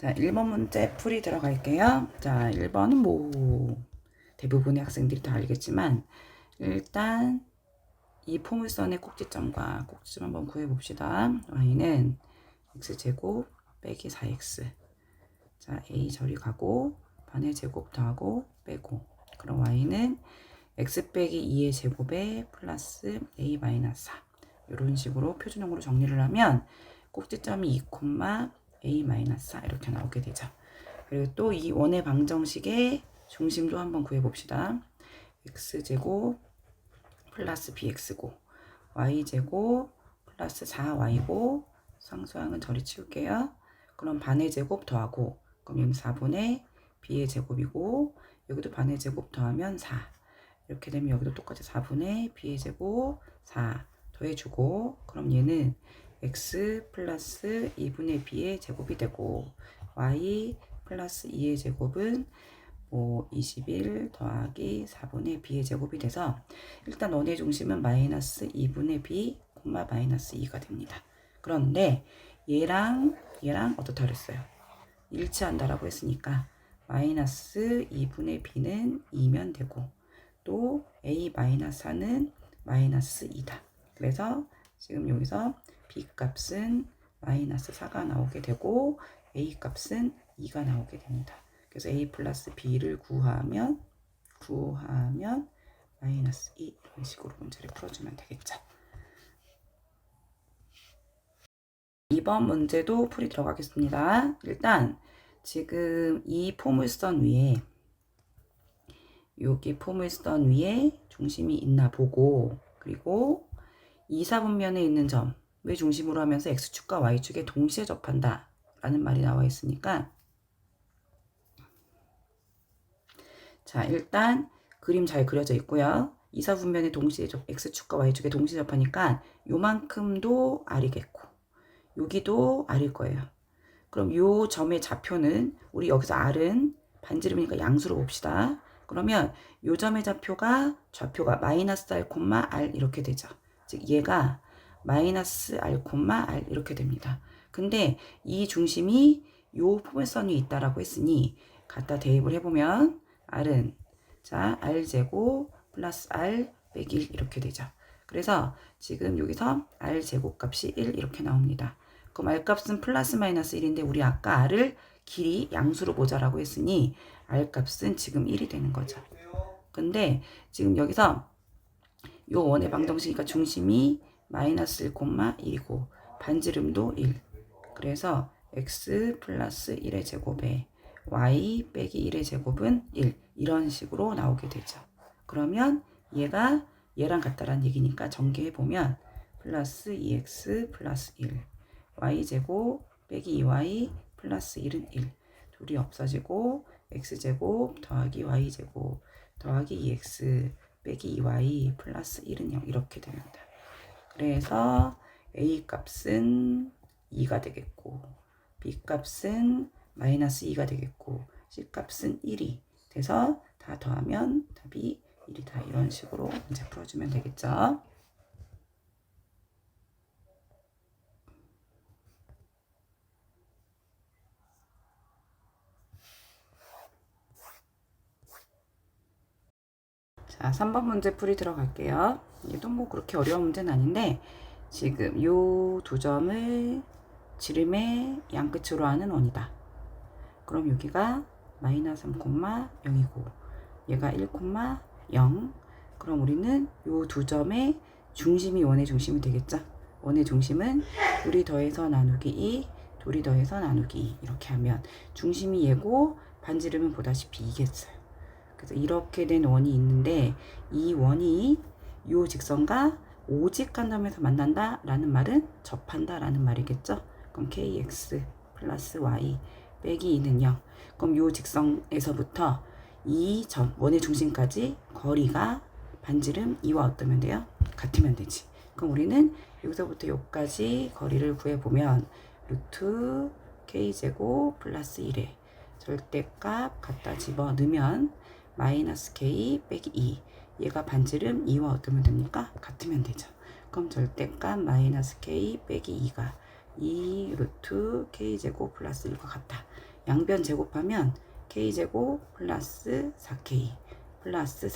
자, 1번 문제 풀이 들어갈게요. 자, 1번은 뭐 대부분의 학생들이 다 알겠지만 일단 이 포물선의 꼭지점과 꼭지점 한번 구해봅시다. y는 x제곱 빼기 4x. 자, a 저리 가고 반의 제곱 더하고 빼고, 그럼 y는 x 빼기 2의 제곱에 플러스 a 마이너스 4. 이런 식으로 표준형으로 정리를 하면 꼭지점이 2, a 마이너스 4 이렇게 나오게 되죠. 그리고 또 이 원의 방정식의 중심도 한번 구해봅시다. x제곱 플러스 bx고 y제곱 플러스 4y고 상수항은 저리 치울게요. 그럼 반의 제곱 더하고, 그럼 여기 4분의 b의 제곱이고 여기도 반의 제곱 더하면 4. 이렇게 되면 여기도 똑같이 4분의 b의 제곱 4 더해주고, 그럼 얘는 x 플러스 2분의 b의 제곱이 되고 y 플러스 2의 제곱은 21 더하기 4분의 b의 제곱이 돼서 일단 원의 중심은 마이너스 2분의 b, 마이너스 2가 됩니다. 그런데 얘랑 어떻다 그랬어요? 일치한다라고 했으니까 마이너스 2분의 b는 2면 되고 또 a 마이너스 4는 마이너스 2다. 그래서 지금 여기서 b 값은 마이너스 4가 나오게 되고 a 값은 2가 나오게 됩니다. 그래서 a 플러스 b를 구하면 마이너스 2 이런 식으로 문제를 풀어주면 되겠죠. 2번 문제도 풀이 들어가겠습니다. 일단 지금 이 포물선 위에 여기 포물선 위에 중심이 있나 보고, 그리고 2, 4분면에 있는 점 왜 중심으로 하면서 x축과 y축에 동시에 접한다 라는 말이 나와 있으니까, 자 일단 그림 잘 그려져 있고요. 2, 4분면에 동시에 x축과 y축에 동시에 접하니까 요만큼도 r이겠고 여기도 r일 거예요. 그럼 요 점의 좌표는 우리 여기서 r은 반지름이니까 양수로 봅시다. 그러면 요 점의 좌표가 마이너스 r, r 이렇게 되죠. 즉 얘가 마이너스 r, r 이렇게 됩니다. 근데 이 중심이 요 포물선 위에 있다라고 했으니 갖다 대입을 해보면 r은 자 r제곱 플러스 r 빼기 1 이렇게 되죠. 그래서 지금 여기서 r제곱 값이 1 이렇게 나옵니다. 그럼 r값은 플러스 마이너스 1인데 우리 아까 r을 길이 양수로 보자라고 했으니 r값은 지금 1이 되는 거죠. 근데 지금 여기서 요 원의 방정식이니까 중심이 마이너스 1, 1이고 반지름도 1. 그래서 x 플러스 1의 제곱에 y 빼기 1의 제곱은 1. 이런 식으로 나오게 되죠. 그러면 얘가 얘랑 같다라는 얘기니까 전개해보면 플러스 2x 플러스 1 y제곱 빼기 2y 플러스 1은 1. 둘이 없어지고 x제곱 더하기 y제곱 더하기 2x 빼기 2y 플러스 1은 0 이렇게 됩니다. 그래서 a 값은 2가 되겠고 b 값은 마이너스 2가 되겠고 c 값은 1이 돼서 다 더하면 답이 1이다. 이런 식으로 문제 풀어주면 되겠죠. 자, 3번 문제 풀이 들어갈게요. 얘도 뭐 그렇게 어려운 문제는 아닌데 지금 요 두 점을 지름의 양끝으로 하는 원이다. 그럼 여기가 마이너스 3,0이고 얘가 1,0. 그럼 우리는 요 두 점의 중심이 원의 중심이 되겠죠. 원의 중심은 둘이 더해서 나누기 2, 둘이 더해서 나누기 2 이렇게 하면 중심이 얘고 반지름은 보다시피 이겠어요. 그래서 이렇게 된 원이 있는데 이 원이 요 직선과 오직한 점에서 만난다 라는 말은 접한다 라는 말이겠죠. 그럼 kx 플러스 y 빼기 2는 0. 그럼 요 직선에서부터 이 점 원의 중심까지 거리가 반지름 2와 어떠면 돼요? 같으면 되지. 그럼 우리는 여기서부터 여기까지 거리를 구해보면 루트 k제곱 플러스 1에 절대값 갖다 집어넣으면 마이너스 k 빼기 2. 얘가 반지름 2와 어떠면 됩니까? 같으면 되죠. 그럼 절대값 마이너스 k 빼기 2가 2 루트 k제곱 플러스 1과 같다. 양변 제곱하면 k제곱 플러스 4k 플러스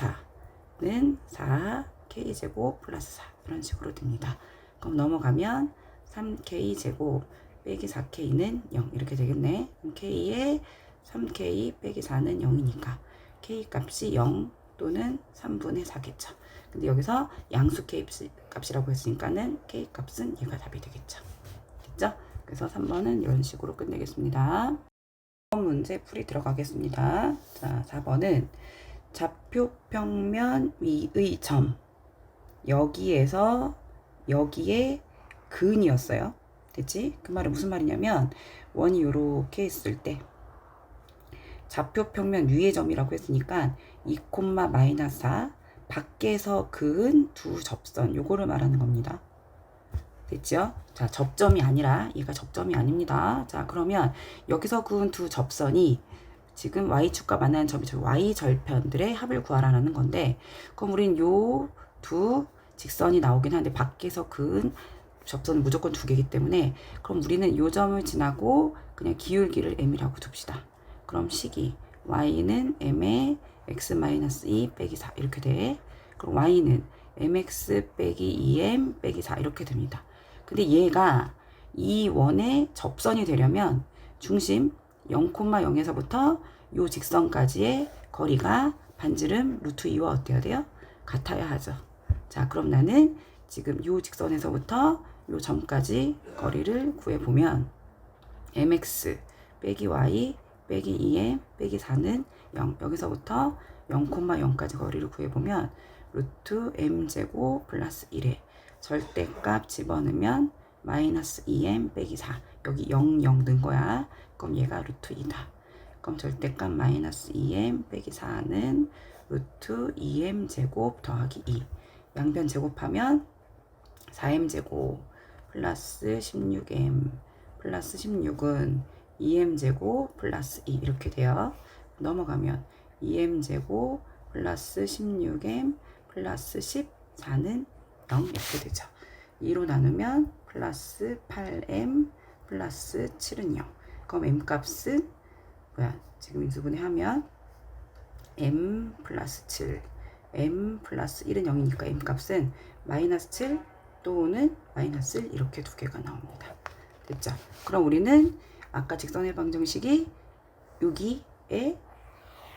4는 4k제곱 플러스 4 이런 식으로 됩니다. 그럼 넘어가면 3k제곱 빼기 4k는 0 이렇게 되겠네. 그럼 k에 3k 빼기 4는 0이니까 k 값이 0 또는 3분의 4겠죠. 근데 여기서 양수 k 값이라고 했으니까는 k 값은 얘가 답이 되겠죠. 됐죠? 그래서 3번은 이런 식으로 끝내겠습니다. 4번 문제 풀이 들어가겠습니다. 자, 4번은 좌표 평면 위의 점 여기에서 여기에 근이었어요. 됐지? 그 말은 무슨 말이냐면 원이 요렇게 있을 때 좌표 평면 위의 점이라고 했으니까 2, 마이너스 4 밖에서 그은 두 접선 요거를 말하는 겁니다. 됐죠? 자, 접점이 아니라 얘가 접점이 아닙니다. 자, 그러면 여기서 그은 두 접선이 지금 y축과 만나는 점이 y절편들의 합을 구하라는 건데, 그럼 우린 요 두 직선이 나오긴 하는데 밖에서 그은 접선은 무조건 두 개이기 때문에 그럼 우리는 요 점을 지나고 그냥 기울기를 m이라고 둡시다. 그럼 식이 y는 m의 x-2 빼기 4 이렇게 돼. 그럼 y는 mx 빼기 2m 빼기 4 이렇게 됩니다. 근데 얘가 이 원의 접선이 되려면 중심 0,0에서부터 요 직선까지의 거리가 반지름 루트 2와 어때야 돼요? 같아야 하죠. 자, 그럼 나는 지금 요 직선에서부터 요 점까지 거리를 구해보면 mx 빼기 y 빼기 2m 빼기 4는 0 여기서부터 0,0까지 거리를 구해보면 루트 m제곱 플러스 1에 절대값 집어넣으면 마이너스 2m 빼기 4 여기 0, 0 넣은 거야. 그럼 얘가 루트 2다. 그럼 절대값 마이너스 2m 빼기 4는 루트 2m 제곱 더하기 2 양변 제곱하면 4m 제곱 플러스 16m 플러스 16은 2m 제곱 플러스 2 이렇게 돼요. 넘어가면 2m 제곱 플러스 16m 플러스 14는 0 이렇게 되죠. 2로 나누면 플러스 8m 플러스 7은 0. 그럼 m 값은 뭐야? 지금 인수분해 하면 m 플러스 7 m 플러스 1은 0이니까 m 값은 마이너스 7 또는 마이너스 1 이렇게 두 개가 나옵니다. 됐죠? 그럼 우리는 아까 직선의 방정식이 여기에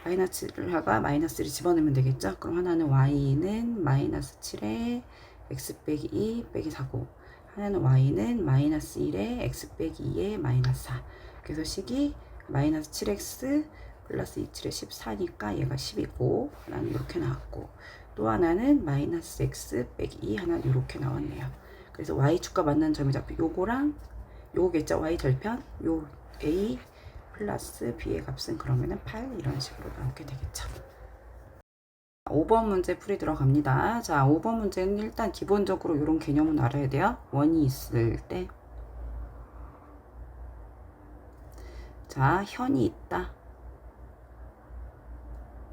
마이너스가 마이너스를 집어넣으면 되겠죠? 그럼 하나는 y는 마이너스 7에 x 빼기 2 빼기 4고 하나는 y는 마이너스 1에 x 빼기 2에 마이너스 4 그래서 식이 마이너스 7x 플러스 27에 14니까 얘가 10이고 하나는 이렇게 나왔고 또 하나는 마이너스 x 빼기 2 하나는 이렇게 나왔네요. 그래서 y축과 만나는 점이 잡혀 요거랑 요거겠죠? y절편 요 a 플러스 b의 값은 그러면은 8 이런 식으로 나오게 되겠죠. 5번 문제 풀이 들어갑니다. 자, 5번 문제는 일단 기본적으로 이런 개념은 알아야 돼요. 원이 있을 때. 자, 현이 있다.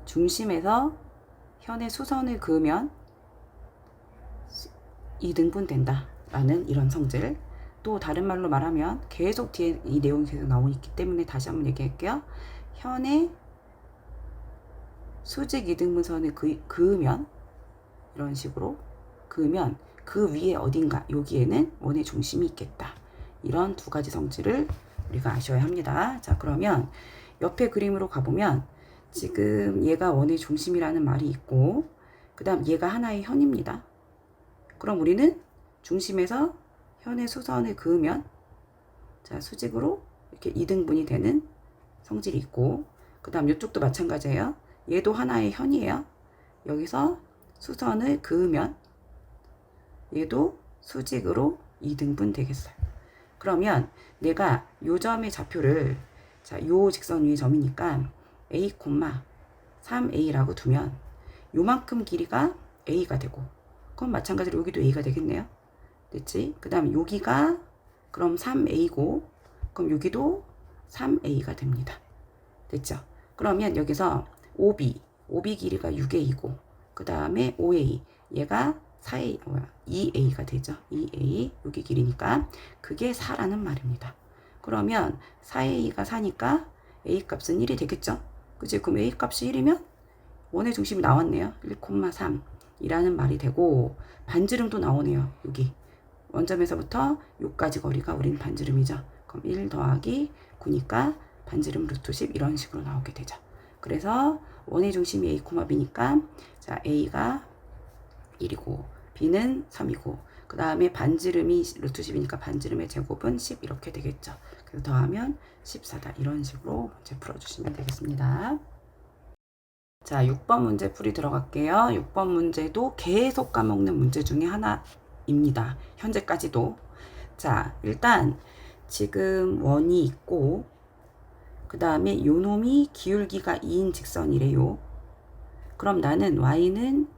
중심에서 현의 수선을 그으면 2등분 된다. 라는 이런 성질. 또 다른 말로 말하면 계속 뒤에 이 내용이 계속 나오기 때문에 다시 한번 얘기할게요. 현의 수직 이등분선을 그으면 이런 식으로 그으면 그 위에 어딘가 여기에는 원의 중심이 있겠다. 이런 두 가지 성질을 우리가 아셔야 합니다. 자, 그러면 옆에 그림으로 가보면 지금 얘가 원의 중심이라는 말이 있고 그 다음 얘가 하나의 현입니다. 그럼 우리는 중심에서 현의 수선을 그으면 자, 수직으로 이렇게 이등분이 되는 성질이 있고 그 다음 이쪽도 마찬가지예요. 얘도 하나의 현이에요. 여기서 수선을 그으면 얘도 수직으로 이등분 되겠어요. 그러면 내가 요 점의 좌표를 자, 요 직선 위의 점이니까 a, 3a라고 두면 요만큼 길이가 a가 되고 그럼 마찬가지로 여기도 a가 되겠네요. 됐지? 그 다음 여기가 그럼 3a고 그럼 여기도 3a가 됩니다. 됐죠? 그러면 여기서 OB 길이가 6a고 그 다음에 OA 얘가 2a가 되죠. 2a 여기 길이니까 그게 4라는 말입니다. 그러면 4a가 4니까 a 값은 1이 되겠죠. 그치? 그럼 a 값이 1이면 원의 중심이 나왔네요. 1,3 이라는 말이 되고 반지름도 나오네요. 여기 원점에서부터 요까지 거리가 우린 반지름이죠. 그럼 1 더하기 9니까 반지름 루트 10 이런 식으로 나오게 되죠. 그래서 원의 중심이 a, b니까 자 a가 1이고 b는 3이고 그 다음에 반지름이 루트 10이니까 반지름의 제곱은 10 이렇게 되겠죠. 그래서 더하면 14다. 이런 식으로 문제 풀어주시면 되겠습니다. 자, 6번 문제 풀이 들어갈게요. 6번 문제도 계속 까먹는 문제 중에 하나입니다. 현재까지도. 자, 일단 지금 원이 있고 그 다음에 요 놈이 기울기가 2인 직선이래요. 그럼 나는 y는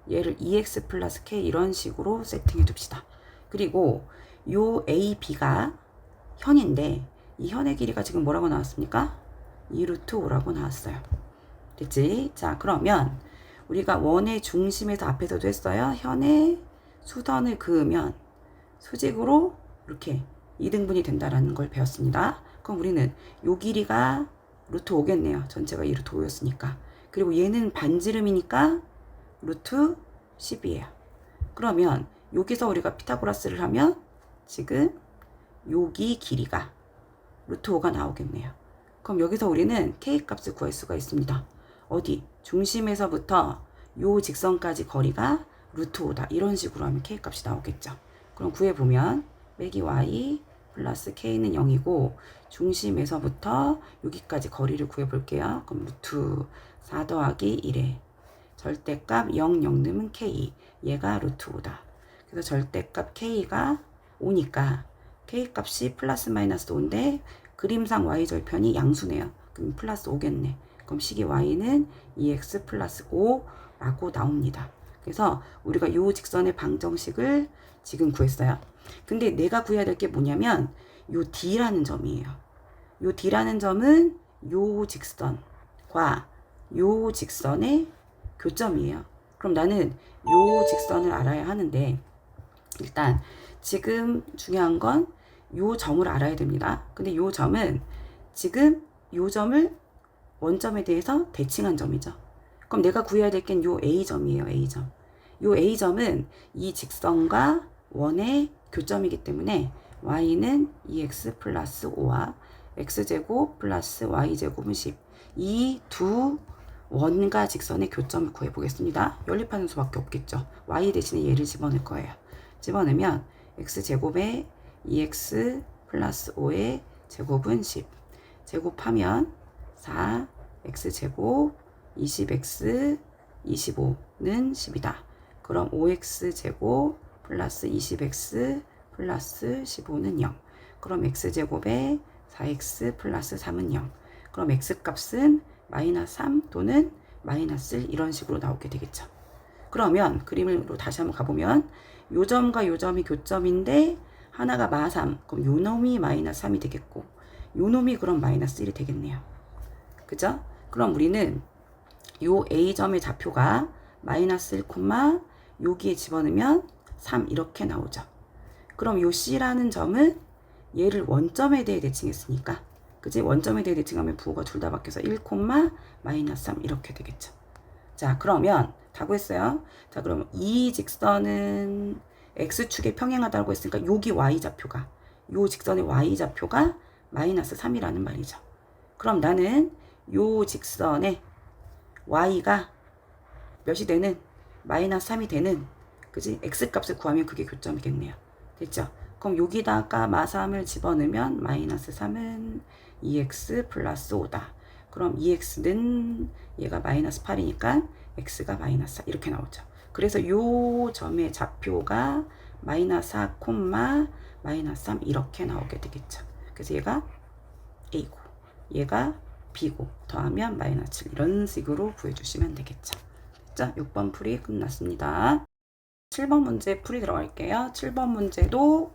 얘를 2x 플러스 k 이런 식으로 세팅해 둡시다. 그리고 요 a, b가 현인데 이 현의 길이가 지금 뭐라고 나왔습니까? 2 루트 5라고 나왔어요. 됐지? 자, 그러면 우리가 원의 중심에서 앞에서도 했어요. 현의 수선을 그으면 수직으로 이렇게 2등분이 된다라는 걸 배웠습니다. 그럼 우리는 요 길이가 루트 5겠네요. 전체가 2 루트 5였으니까. 그리고 얘는 반지름이니까 루트 10이에요. 그러면 여기서 우리가 피타고라스를 하면 지금 여기 길이가 루트 5가 나오겠네요. 그럼 여기서 우리는 k 값을 구할 수가 있습니다. 어디? 중심에서부터 요 직선까지 거리가 루트 5다. 이런 식으로 하면 k 값이 나오겠죠. 그럼 구해보면 빼기 y 플러스 k는 0이고 중심에서부터 여기까지 거리를 구해볼게요. 그럼 루트 4 더하기 1에 절대값 0, 0 넣으면 k. 얘가 루트 5다. 그래서 절대값 k가 5니까 k 값이 플러스 마이너스 5인데 그림상 y절편이 양수네요. 그럼 플러스 5겠네. 그럼 식이 y는 2x 플러스 5라고 나옵니다. 그래서 우리가 요 직선의 방정식을 지금 구했어요. 근데 내가 구해야 될 게 뭐냐면 요 d라는 점이에요. 요 d라는 점은 요 직선과 요 직선의 교점이에요. 그럼 나는 요 직선을 알아야 하는데 일단 지금 중요한 건 요 점을 알아야 됩니다. 근데 요 점은 지금 요 점을 원점에 대해서 대칭한 점이죠. 그럼 내가 구해야 될 게 요 A점이에요. A점. 요 A점은 이 직선과 원의 교점이기 때문에 y는 2x 플러스 5와 x제곱 플러스 y제곱은 10. 이 두 원과 직선의 교점을 구해보겠습니다. 연립하는 수밖에 없겠죠. y 대신에 얘를 집어넣을 거예요. 집어넣으면 x제곱에 2x 플러스 5의 제곱은 10. 제곱하면 4 x제곱 20x 25는 10이다. 그럼 5x제곱 플러스 20x 플러스 15는 0. 그럼 x제곱에 4x 플러스 3은 0. 그럼 x값은 마이너스 3 또는 마이너스 1 이런 식으로 나오게 되겠죠. 그러면 그림으로 다시 한번 가보면 요 점과 요 점이 교점인데 하나가 마3 그럼 요 놈이 마이너스 3이 되겠고 요 놈이 그럼 마이너스 1이 되겠네요. 그죠? 그럼 우리는 요 A점의 좌표가 마이너스 1, 여기에 집어넣으면 3 이렇게 나오죠. 그럼 요 C라는 점은 얘를 원점에 대해 대칭했으니까 그지? 원점에 대해 대칭하면 부호가 둘 다 바뀌어서 1, 마이너스 3 이렇게 되겠죠. 자, 그러면 다 구했어요. 자, 그럼 이 직선은 x축에 평행하다고 했으니까 여기 y좌표가 요 직선의 y좌표가 마이너스 3이라는 말이죠. 그럼 나는 요 직선의 y가 몇이 되는 마이너스 3이 되는 그지? x값을 구하면 그게 교점이겠네요. 됐죠? 그럼 여기다가 마3을 집어넣으면 마이너스 3은 2x 플러스 5다. 그럼 2x는 얘가 마이너스 8이니까 x가 마이너스 4 이렇게 나오죠. 그래서 요 점의 좌표가 마이너스 4, 마이너스 3 이렇게 나오게 되겠죠. 그래서 얘가 a고 얘가 b고 더하면 마이너스 7 이런 식으로 구해주시면 되겠죠. 자, 6번 풀이 끝났습니다. 7번 문제 풀이 들어갈게요. 7번 문제도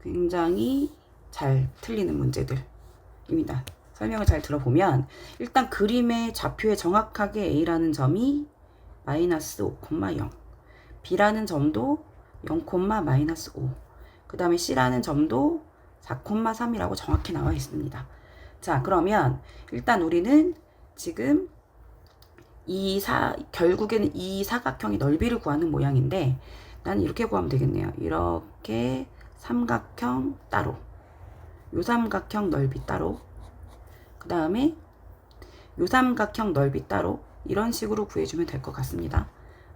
굉장히 잘 틀리는 문제들입니다. 설명을 잘 들어보면 일단 그림의 좌표에 정확하게 A라는 점이 마이너스 5,0, B라는 점도 0, 마이너스 5. 그 다음에 C라는 점도 4,3이라고 정확히 나와 있습니다. 자, 그러면 일단 우리는 지금 결국에는 이 사각형의 넓이를 구하는 모양인데, 난 이렇게 구하면 되겠네요. 이렇게 삼각형 따로, 요 삼각형 넓이 따로, 그 다음에 요 삼각형 넓이 따로, 이런 식으로 구해주면 될 것 같습니다.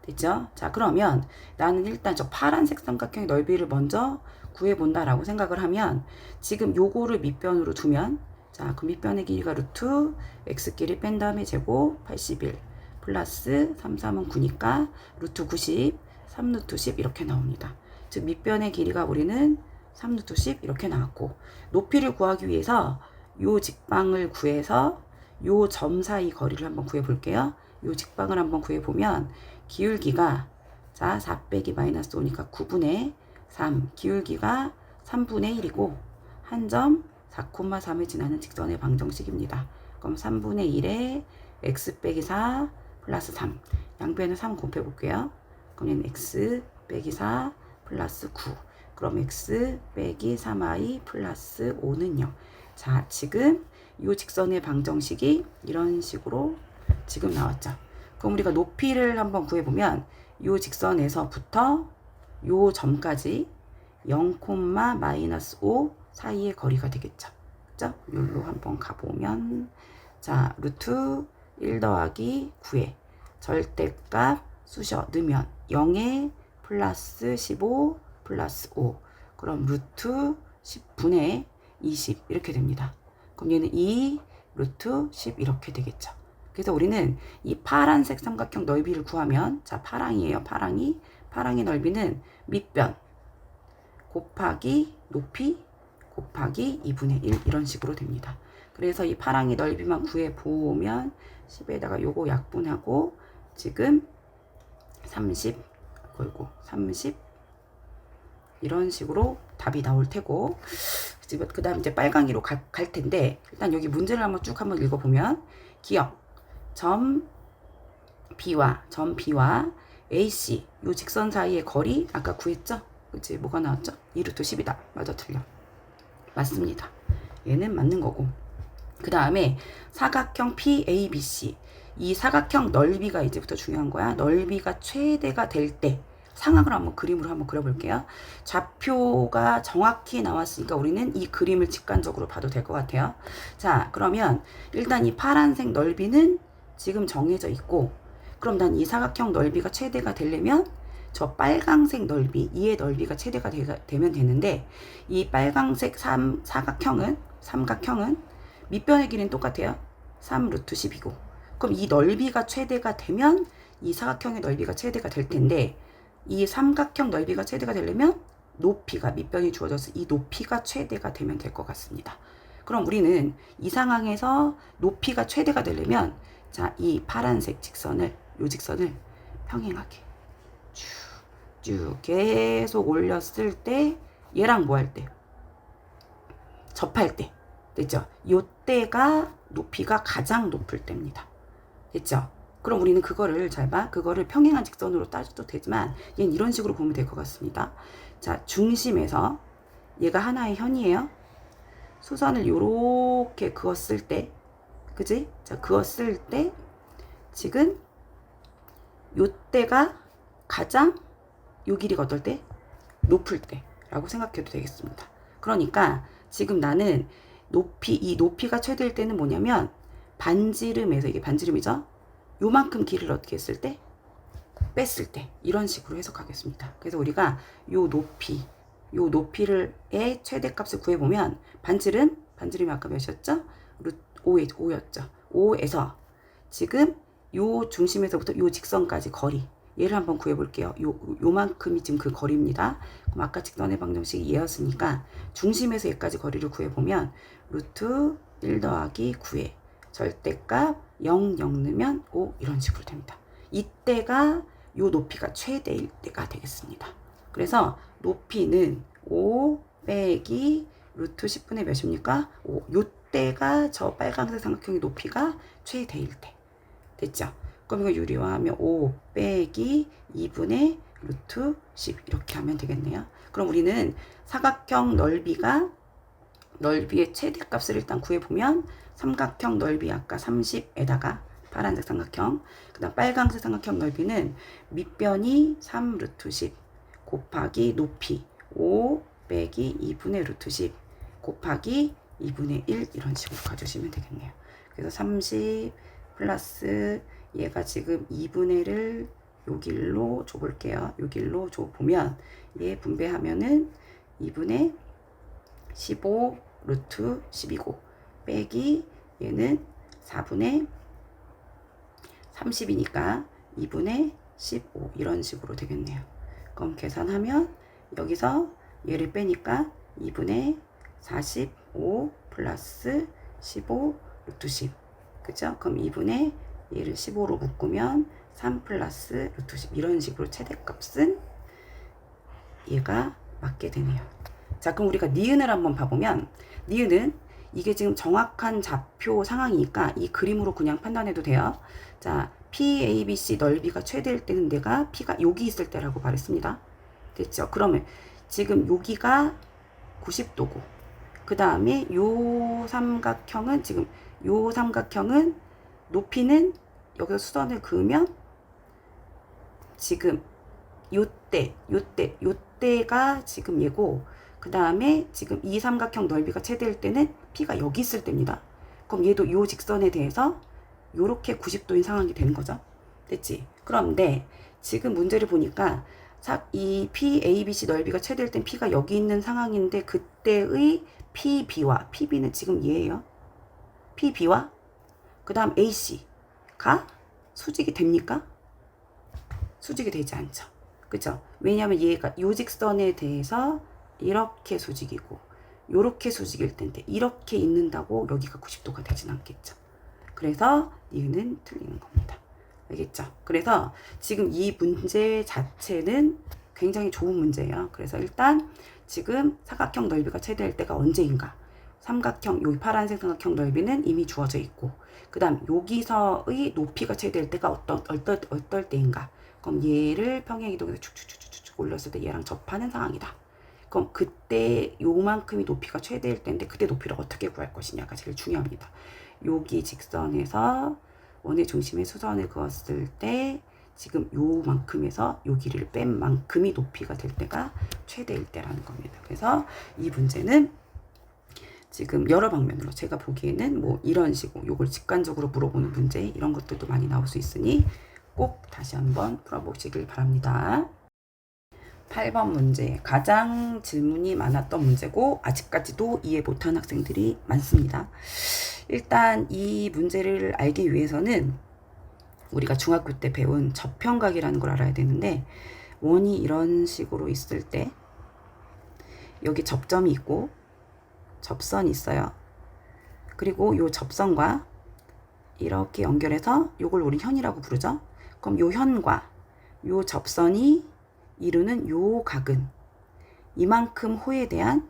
됐죠? 자, 그러면 나는 일단 저 파란색 삼각형의 넓이를 먼저 구해본다라고 생각을 하면, 지금 요거를 밑변으로 두면, 자, 그 밑변의 길이가 루트 x끼리 뺀 다음에 제곱 81 플러스 3, 3은 9니까 루트 90, 3루트 10 이렇게 나옵니다. 즉 밑변의 길이가 우리는 3루트 10 이렇게 나왔고, 높이를 구하기 위해서 요 직방을 구해서 요 점 사이 거리를 한번 구해 볼게요. 요 직방을 한번 구해 보면 기울기가, 자, 4 빼기 마이너스 5니까 9분의 3, 기울기가 3분의 1이고 한 점 4,3을 지나는 직선의 방정식입니다. 그럼 3분의 1에 x 빼기 4 플러스 3, 양변에 3 곱해 볼게요. 그럼 얘는 x 빼기 4 플러스 9, 그럼 x 빼기 3i 플러스 5는요. 자, 지금 이 직선의 방정식이 이런 식으로 지금 나왔죠. 그럼 우리가 높이를 한번 구해보면 이 직선에서부터 이 점까지 0, 마이너스 5 사이의 거리가 되겠죠. 그죠? 여기로 한번 가보면, 자, 루트 1 더하기 9에 절대값 쑤셔 넣으면 0에 플러스 15 플러스 5, 그럼 루트 10분의 20 이렇게 됩니다. 그럼 얘는 2 루트 10 이렇게 되겠죠. 그래서 우리는 이 파란색 삼각형 넓이를 구하면, 자, 파랑이에요. 파랑의 넓이는 밑변 곱하기 높이 곱하기 2분의 1 이런 식으로 됩니다. 그래서 이 파랑이 넓이만 구해보면 10에다가 요거 약분하고 지금 30 걸고 30 이런 식으로 답이 나올 테고, 그 다음 이제 빨강이로 갈 텐데, 일단 여기 문제를 한번 읽어보면, 기억 점 B와 AC 요 직선 사이의 거리 아까 구했죠? 그치? 뭐가 나왔죠? 2루트 10이다. 맞아, 틀려? 맞습니다. 얘는 맞는 거고, 그 다음에 사각형 PABC, 이 사각형 넓이가 이제부터 중요한 거야. 넓이가 최대가 될 때 상황을 한번 그림으로 한번 그려볼게요. 좌표가 정확히 나왔으니까 우리는 이 그림을 직관적으로 봐도 될 것 같아요. 자, 그러면 일단 이 파란색 넓이는 지금 정해져 있고, 그럼 난 이 사각형 넓이가 최대가 되려면 저 빨강색 넓이, 이의 넓이가 최대가 되면 되는데, 이 빨강색 삼각형은 밑변의 길이는 똑같아요. 3 루트 10이고, 그럼 이 넓이가 최대가 되면 이 사각형의 넓이가 최대가 될 텐데, 이 삼각형 넓이가 최대가 되려면 높이가, 밑변이 주어져서 이 높이가 최대가 되면 될 것 같습니다. 그럼 우리는 이 상황에서 높이가 최대가 되려면, 자, 이 파란색 직선을, 요 직선을 평행하게 쭉 계속 올렸을 때, 얘랑 뭐 할 때? 접할 때. 됐죠? 요때가 높이가 가장 높을 때입니다. 됐죠? 그럼 우리는 그거를 잘 봐. 그거를 평행한 직선으로 따져도 되지만 얘는 이런 식으로 보면 될 것 같습니다. 자, 중심에서 얘가 하나의 현이에요. 수선을 요렇게 그었을 때, 그지? 자, 그었을 때 지금 요때가 가장, 요 길이가 어떨 때? 높을 때라고 생각해도 되겠습니다. 그러니까 지금 나는 이 높이가 최대일 때는 뭐냐면, 반지름에서, 이게 반지름이죠? 요만큼 길이를 어떻게 했을 때? 뺐을 때. 이런 식으로 해석하겠습니다. 그래서 우리가 요 높이의 최대값을 구해보면, 반지름이 아까 몇이었죠? 5였죠. 5에서 지금 요 중심에서부터 요 직선까지 거리, 얘를 한번 구해볼게요. 요만큼이 지금 그 거리입니다. 그럼 아까 직선의 방정식이 얘였으니까 중심에서 얘까지 거리를 구해보면 루트 1 더하기 9에 절대값 0 넣으면 5 이런 식으로 됩니다. 이때가 요 높이가 최대일 때가 되겠습니다. 그래서 높이는 5 빼기 루트 10분의 몇입니까? 5. 요때가 저 빨간색 삼각형의 높이가 최대일 때. 됐죠? 그럼 이거 유리화하면 5 빼기 2분의 루트 10 이렇게 하면 되겠네요. 그럼 우리는 사각형 넓이의 최대값을 일단 구해보면 삼각형 넓이 아까 30에다가 파란색 삼각형 그 다음 빨간색 삼각형 넓이는 밑변이 3 루트 10 곱하기 높이 5 빼기 2분의 루트 10 곱하기 2분의 1 이런 식으로 가주시면 되겠네요. 그래서 30 플러스 얘가 지금 2분의 1을 요 길로 줘볼게요. 요 길로 줘보면 얘 분배하면은 2분의 15 루트 10이고 빼기 얘는 4분의 30이니까 2분의 15 이런 식으로 되겠네요. 그럼 계산하면 여기서 얘를 빼니까 2분의 45 플러스 15 루트 10 그죠? 그럼 2분의 얘를 15로 묶으면 3 플러스 루트 10 이런 식으로 최대값은 얘가 맞게 되네요. 자, 그럼 우리가 니은을 한번 봐보면 니은은 이게 지금 정확한 좌표 상황이니까 이 그림으로 그냥 판단해도 돼요. 자, PABC 넓이가 최대일 때는 내가 P가 여기 있을 때라고 말했습니다. 됐죠? 그러면 지금 여기가 90도고 그 다음에 요 삼각형은 지금 요 삼각형은 높이는 여기서 수선을 그으면 지금 요때가 지금 얘고 그 다음에 지금 이 삼각형 넓이가 최대일 때는 P가 여기 있을 때입니다. 그럼 얘도 요 직선에 대해서 요렇게 90도인 상황이 되는 거죠. 됐지? 그런데 지금 문제를 보니까 이 PABC 넓이가 최대일 땐 P가 여기 있는 상황인데 그때의 PB와 PB는 지금 얘예요. PB와 그 다음 AC가 수직이 됩니까? 수직이 되지 않죠. 그죠? 왜냐하면 얘가 요 직선에 대해서 이렇게 수직이고 요렇게 수직일 텐데 이렇게 있는다고 여기가 90도가 되진 않겠죠. 그래서 이유는 틀리는 겁니다. 알겠죠? 그래서 지금 이 문제 자체는 굉장히 좋은 문제예요. 그래서 일단 지금 사각형 넓이가 최대일 때가 언제인가? 삼각형, 요 파란색 삼각형 넓이는 이미 주어져 있고 그 다음 여기서의 높이가 최대일 때가 어떨 때인가? 그럼 얘를 평행이동해서 축축축축축 올렸을 때 얘랑 접하는 상황이다. 그럼 그때 요만큼이 높이가 최대일 때인데 그때 높이를 어떻게 구할 것이냐가 제일 중요합니다. 여기 직선에서 원의 중심에 수선을 그었을 때 지금 요만큼에서 여기를 뺀 만큼이 높이가 될 때가 최대일 때라는 겁니다. 그래서 이 문제는 지금 여러 방면으로 제가 보기에는 뭐 이런 식으로 요걸 직관적으로 물어보는 문제 이런 것들도 많이 나올 수 있으니 꼭 다시 한번 풀어보시길 바랍니다. 8번 문제 가장 질문이 많았던 문제고 아직까지도 이해 못한 학생들이 많습니다. 일단 이 문제를 알기 위해서는 우리가 중학교 때 배운 접평각이라는 걸 알아야 되는데 원이 이런 식으로 있을 때 여기 접점이 있고 접선이 있어요. 그리고 요 접선과 이렇게 연결해서 요걸 우리 현이라고 부르죠. 그럼 요 현과 요 접선이 이루는 요 각은 이만큼 호에 대한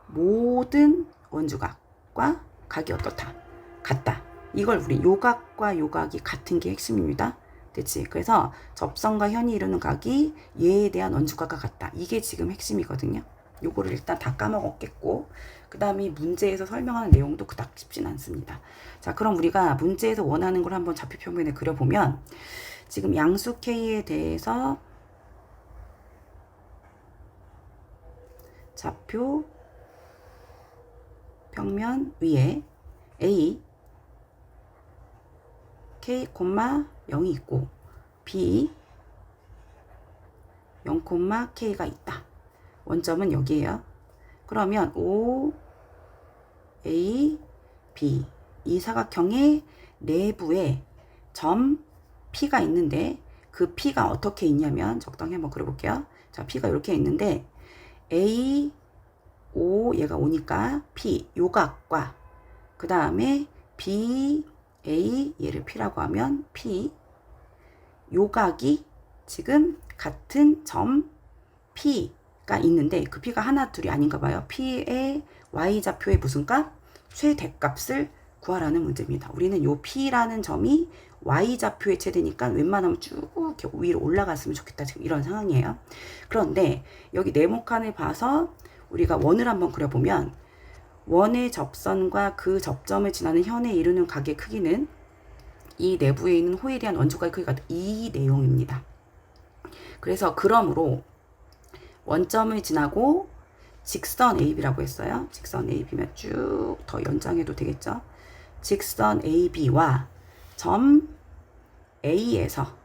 모든 원주각과 각이 어떻다? 같다. 이걸 우리 요각과 요각이 같은 게 핵심입니다. 됐지? 그래서 접선과 현이 이루는 각이 얘에 대한 원주각과 같다. 이게 지금 핵심이거든요. 요거를 일단 다 까먹었겠고 그 다음에 이 문제에서 설명하는 내용도 그닥 쉽진 않습니다. 자, 그럼 우리가 문제에서 원하는 걸 한번 좌표 평면에 그려보면 지금 양수 K에 대해서 좌표 평면 위에 A K, 0이 있고 B 0, K가 있다. 원점은 여기에요. 그러면 O, A, B 이 사각형의 내부에 점 P가 있는데 그 P가 어떻게 있냐면 적당히 한번 그려볼게요. 자, P가 이렇게 있는데 A, O 얘가 오니까 P 요각과 그 다음에 B, A 얘를 P라고 하면 P 요각이 지금 같은 점 P가 있는데 그 P가 하나 둘이 아닌가 봐요. P의 Y좌표의 무슨 값? 최대값을 구하라는 문제입니다. 우리는 요 P라는 점이 Y좌표의 최대니까 웬만하면 쭉 이렇게 위로 올라갔으면 좋겠다. 지금 이런 상황이에요. 그런데 여기 네모칸을 봐서 우리가 원을 한번 그려보면 원의 접선과 그 접점을 지나는 현에 이루는 각의 크기는 이 내부에 있는 호에 대한 원주각의 크기가 이 내용입니다. 그래서 그러므로 원점을 지나고 직선 AB라고 했어요. 직선 AB면 쭉 더 연장해도 되겠죠. 직선 AB와 점 A에서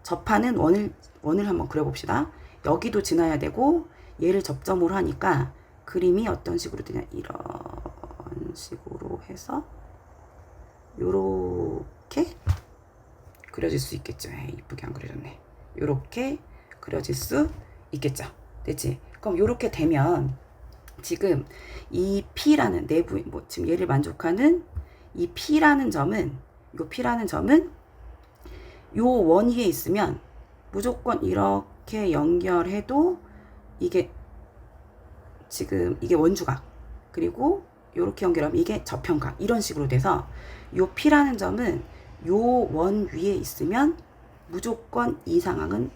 접하는 원을 한번 그려봅시다. 여기도 지나야 되고 얘를 접점으로 하니까 그림이 어떤 식으로 되냐, 이런 식으로 해서 요렇게 그려질 수 있겠죠. 이쁘게 안 그려졌네. 요렇게 그려질 수 있겠죠. 됐지? 그럼 요렇게 되면 지금 이 P라는 내부, 지금 얘를 만족하는 이 P라는 점은, 요 원 위에 있으면 무조건 이렇게 연결해도 이게 지금 이게 원주각, 그리고 요렇게 연결하면 이게 저평각, 이런 식으로 돼서 요 P라는 점은 요 원 위에 있으면 무조건 이 상황은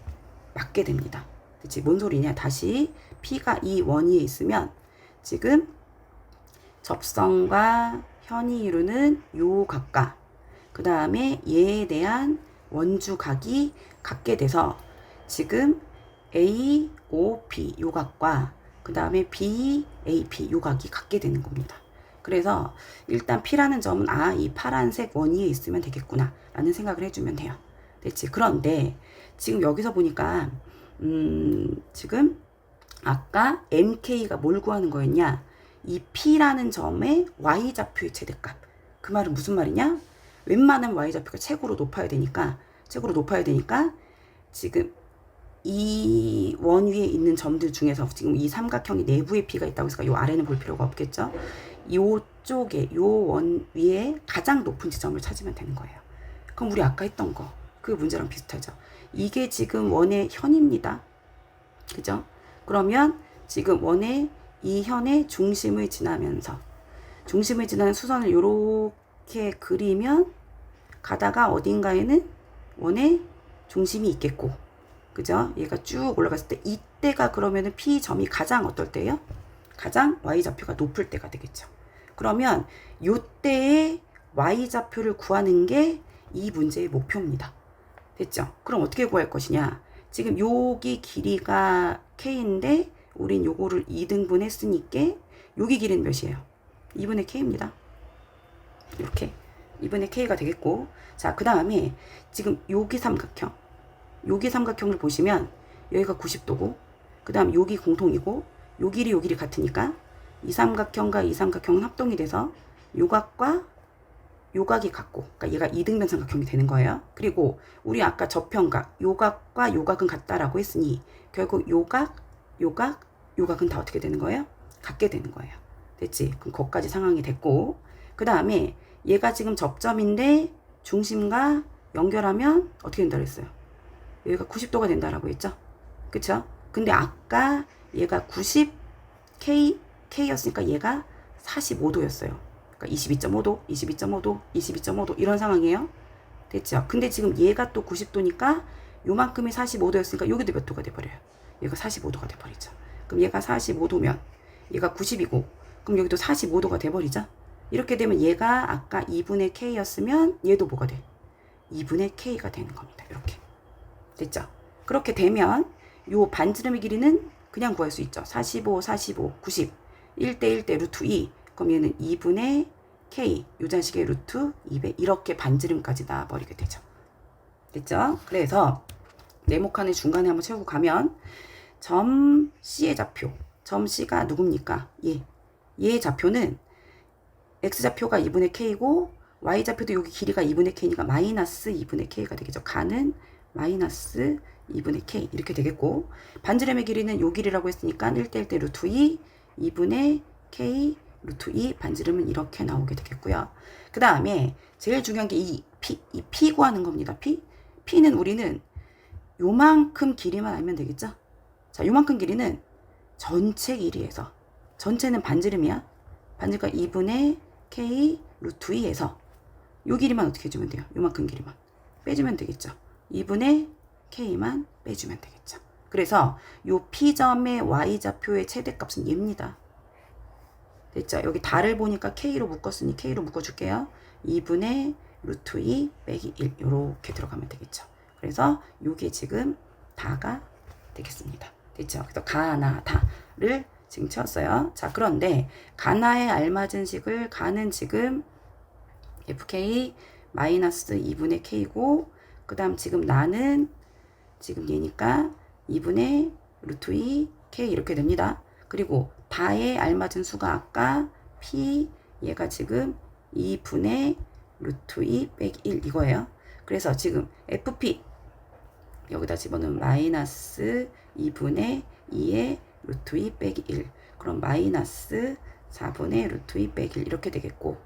맞게 됩니다. 그치? 뭔 소리냐? 다시 P가 이 원 위에 있으면 지금 접선과 현이 이루는 요 각과 그 다음에 얘에 대한 원주각이 같게 돼서 지금 AOP 요 각과 그 다음에 BAP 요 각이 같게 되는 겁니다. 그래서 일단 P라는 점은 이 파란색 원 위에 있으면 되겠구나 라는 생각을 해주면 돼요. 됐지? 그런데 지금 여기서 보니까 지금 아까 MK가 뭘 구하는 거였냐? 이 P라는 점의 Y좌표의 최대값. 그 말은 무슨 말이냐? 웬만하면 Y좌표가 최고로 높아야 되니까 지금 이 원 위에 있는 점들 중에서 지금 이 삼각형이 내부에 P가 있다고 했으니까 요 아래는 볼 필요가 없겠죠? 요쪽에 요 원 위에 가장 높은 지점을 찾으면 되는 거예요. 그럼 우리 아까 했던 거 그 문제랑 비슷하죠. 이게 지금 원의 현입니다. 그죠? 그러면 지금 원의 이 현의 중심을 지나면서 중심을 지나는 수선을 요렇게 그리면 가다가 어딘가에는 원의 중심이 있겠고, 그죠? 얘가 쭉 올라갔을 때 이때가 그러면은 P점이 가장 어떨 때예요? 가장 Y좌표가 높을 때가 되겠죠. 그러면 요때의 Y좌표를 구하는 게 이 문제의 목표입니다. 됐죠? 그럼 어떻게 구할 것이냐? 지금 여기 길이가 K인데 우린 요거를 2등분 했으니까 여기 길이는 몇이에요? 2분의 K입니다. 이렇게 2분의 K가 되겠고, 자, 그 다음에 지금 여기 삼각형을 보시면 여기가 90도고 그 다음 여기 공통이고 요 길이 같으니까 이 삼각형과 이 삼각형은 합동이 돼서 요각과 요각이 같고, 그러니까 얘가 이등변 삼각형이 되는 거예요. 그리고 우리 아까 저평각, 요각과 요각은 같다라고 했으니 결국 요각은 다 어떻게 되는 거예요? 같게 되는 거예요. 됐지? 그럼 거기까지 상황이 됐고, 그 다음에 얘가 지금 접점인데 중심과 연결하면 어떻게 된다 그랬어요? 여기가 90도가 된다라고 했죠? 그쵸? 근데 아까 얘가 90K였으니까 얘가 45도였어요. 그러니까 22.5도, 22.5도, 22.5도 이런 상황이에요. 됐죠? 근데 지금 얘가 또 90도니까 요만큼이 45도였으니까 여기도 몇 도가 돼버려요? 얘가 45도가 돼버리죠. 그럼 얘가 45도면 얘가 90이고 그럼 여기도 45도가 돼버리죠? 이렇게 되면 얘가 아까 2분의 K였으면 얘도 뭐가 돼? 2분의 K가 되는 겁니다. 이렇게. 됐죠? 그렇게 되면 요 반지름의 길이는 그냥 구할 수 있죠. 45, 90. 1대 루트 2. 그럼 얘는 2분의 K, 요 자식의 루트 200. 이렇게 반지름까지 나와버리게 되죠. 됐죠? 그래서 네모칸의 중간에 한번 채우고 가면 점 C의 좌표. 점 C가 누굽니까? 얘의 좌표는 X좌표가 2분의 K고 Y좌표도 여기 길이가 2분의 K니까 마이너스 2분의 K가 되겠죠. 가는 마이너스 2분의 K 이렇게 되겠고, 반지름의 길이는 요 길이라고 했으니까 1대 루트 2 2분의 K 루트 2 반지름은 이렇게 나오게 되겠고요. 그 다음에 제일 중요한 게 이 P 구하는 겁니다. P는 우리는 요만큼 길이만 알면 되겠죠. 자, 요만큼 길이는 전체 길이에서, 전체는 반지름이야. 반지름가 2분의 K 루트 2에서 요 길이만 어떻게 해주면 돼요? 요만큼 길이만 빼주면 되겠죠. 2분의 K만 빼주면 되겠죠. 그래서 요 P점의 Y좌표의 최대값은 얘입니다. 됐죠? 여기 달을 보니까 K로 묶었으니 K로 묶어줄게요. 2분의 루트 2 빼기 1 이렇게 들어가면 되겠죠. 그래서 요게 지금 다가 되겠습니다. 됐죠? 그래서 가나 다를 지금 채웠어요. 자, 그런데 가나에 알맞은 식을 가는 지금 fk 마이너스 2분의 k고 그 다음 지금 나는 지금 얘니까 2분의 루트 2 k 이렇게 됩니다. 그리고 다에 알맞은 수가 아까 p 얘가 지금 2분의 루트 2 빼기 1 이거예요. 그래서 지금 fp 여기다 집어넣으면 마이너스 2분의 2의 루트 2 빼기 1 그럼 마이너스 4분의 루트 2 빼기 1 이렇게 되겠고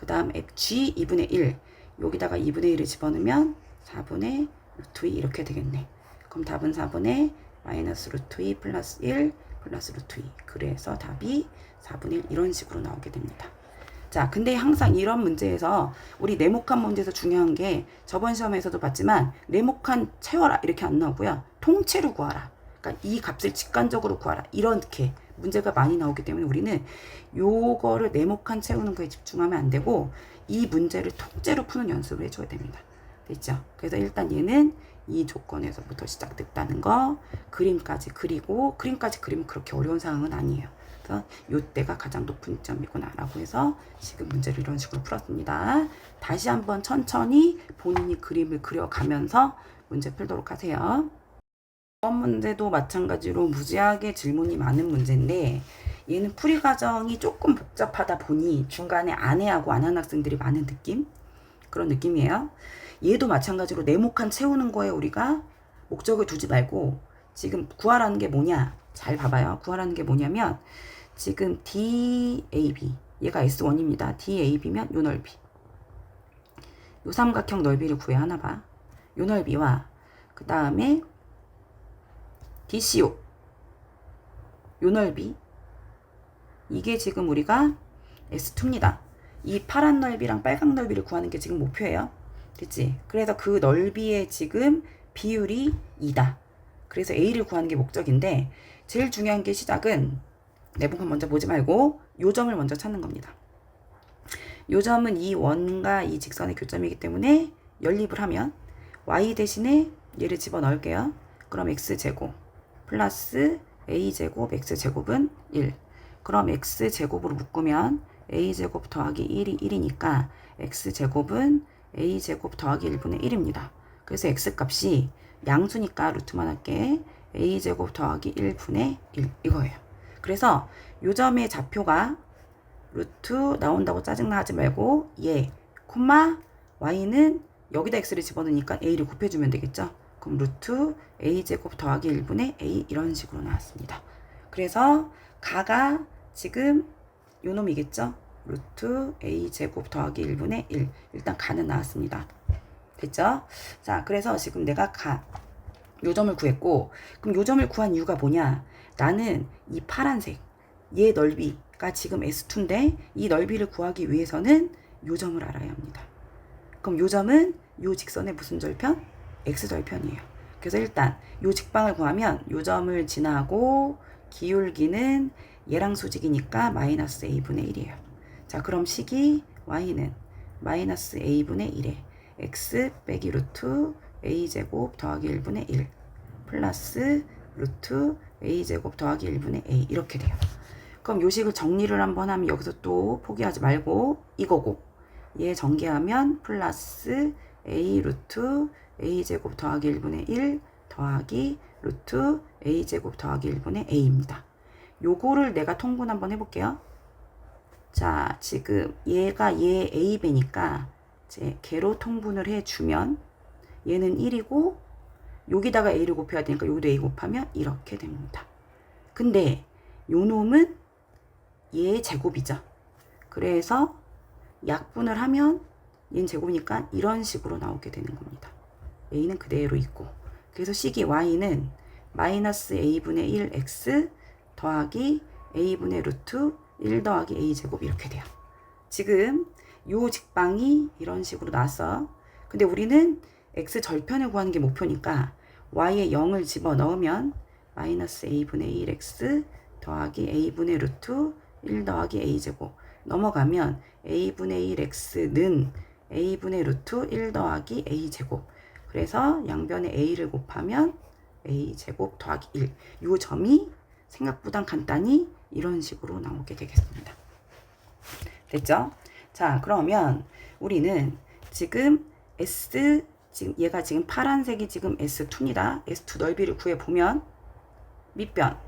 그 다음 g 2분의 1 여기다가 2분의 1을 집어넣으면 4분의 루트 2 이렇게 되겠네. 그럼 답은 4분의 마이너스 루트 2 플러스 1 플러스 루트 2 그래서 답이 4분의 1 이런 식으로 나오게 됩니다. 자, 근데 항상 이런 문제에서 우리 네모칸 문제에서 중요한 게 저번 시험에서도 봤지만 네모칸 채워라 이렇게 안 나오고요. 통째로 구하라. 그러니까 이 값을 직관적으로 구하라. 이렇게 문제가 많이 나오기 때문에 우리는 요거를 네모칸 채우는 거에 집중하면 안 되고 이 문제를 통째로 푸는 연습을 해줘야 됩니다. 됐죠? 그래서 일단 얘는 이 조건에서부터 시작됐다는 거 그림까지 그리고 그림까지 그리면 그렇게 어려운 상황은 아니에요. 그래서 요때가 가장 높은 점이구나 라고 해서 지금 문제를 이런 식으로 풀었습니다. 다시 한번 천천히 본인이 그림을 그려가면서 문제 풀도록 하세요. 이번 문제도 마찬가지로 무지하게 질문이 많은 문제인데 얘는 풀이 과정이 조금 복잡하다 보니 중간에 안 해하고 안 하는 학생들이 많은 느낌? 그런 느낌이에요. 얘도 마찬가지로 네모칸 채우는 거에 우리가 목적을 두지 말고 지금 구하라는 게 뭐냐? 잘 봐봐요. 구하라는 게 뭐냐면 지금 DAB 얘가 S1입니다. DAB면 요 넓이 요 삼각형 넓이를 구해야 하나 봐. 요 넓이와 그 다음에 DCO 요 넓이 이게 지금 우리가 S2입니다. 이 파란 넓이랑 빨간 넓이를 구하는 게 지금 목표예요. 됐지? 그래서 그 넓이의 지금 비율이 2다. 그래서 A를 구하는 게 목적인데 제일 중요한 게 시작은 네모칸 먼저 보지 말고 요 점을 먼저 찾는 겁니다. 요 점은 이 원과 이 직선의 교점이기 때문에 연립을 하면 y 대신에 얘를 집어넣을게요. 그럼 x제곱 플러스 a제곱 x제곱은 1. 그럼 x제곱으로 묶으면 a제곱 더하기 1이 1이니까 x제곱은 a제곱 더하기 1분의 1입니다. 그래서 x값이 양수니까 루트만 할게. a제곱 더하기 1분의 1 이거예요. 그래서 요 점의 좌표가 루트 나온다고 짜증나 하지 말고 얘, 콤마 y는 여기다 x를 집어넣으니까 a를 곱해주면 되겠죠. 그럼 루트 a제곱 더하기 1분의 a 이런 식으로 나왔습니다. 그래서 가가 지금 요 놈이겠죠. 루트 a제곱 더하기 1분의 1 일단 가는 나왔습니다. 됐죠? 자, 그래서 지금 내가 요 점을 구했고 그럼 요 점을 구한 이유가 뭐냐? 나는 이 파란색 얘 넓이가 지금 S2인데 이 넓이를 구하기 위해서는 요 점을 알아야 합니다. 그럼 요 점은 요 직선의 무슨 절편? X절편이에요. 그래서 일단 요 직방을 구하면 요 점을 지나고 기울기는 얘랑 수직이니까 마이너스 a분의 1이에요. 자, 그럼 식이 y는 마이너스 a분의 1에 x 빼기 루트 a제곱 더하기 1분의 1 플러스 루트 a제곱 더하기 1분의 a 이렇게 돼요. 그럼 요 식을 정리를 한번 하면 여기서 또 포기하지 말고 이거고 얘 전개하면 플러스 a 루트 a제곱 더하기 1분의 1 더하기 루트 a제곱 더하기 1분의 a입니다. 요거를 내가 통분 한번 해볼게요. 자, 지금 얘가 얘 a배니까 이제 걔로 통분을 해주면 얘는 1이고 여기다가 a를 곱해야 되니까 여기도 a 곱하면 이렇게 됩니다. 근데 요 놈은 얘의 제곱이죠. 그래서 약분을 하면 얘는 제곱이니까 이런 식으로 나오게 되는 겁니다. a는 그대로 있고 그래서 식이 y는 마이너스 a분의 1x 더하기 a분의 루트 1 더하기 a제곱 이렇게 돼요. 지금 요 직방이 이런 식으로 나왔어. 근데 우리는 x 절편을 구하는 게 목표니까 y에 0을 집어넣으면 마이너스 a분의 1x 더하기 a분의 루트 1 더하기 a제곱 넘어가면 a분의 1x는 a분의 루트 1 더하기 a제곱. 그래서 양변에 a를 곱하면 a제곱 더하기 1. 요 점이 생각보다 간단히 이런 식으로 나오게 되겠습니다. 됐죠? 자, 그러면 우리는 지금 지금 얘가 지금 파란색이 지금 S2입니다. S2 넓이를 구해보면 밑변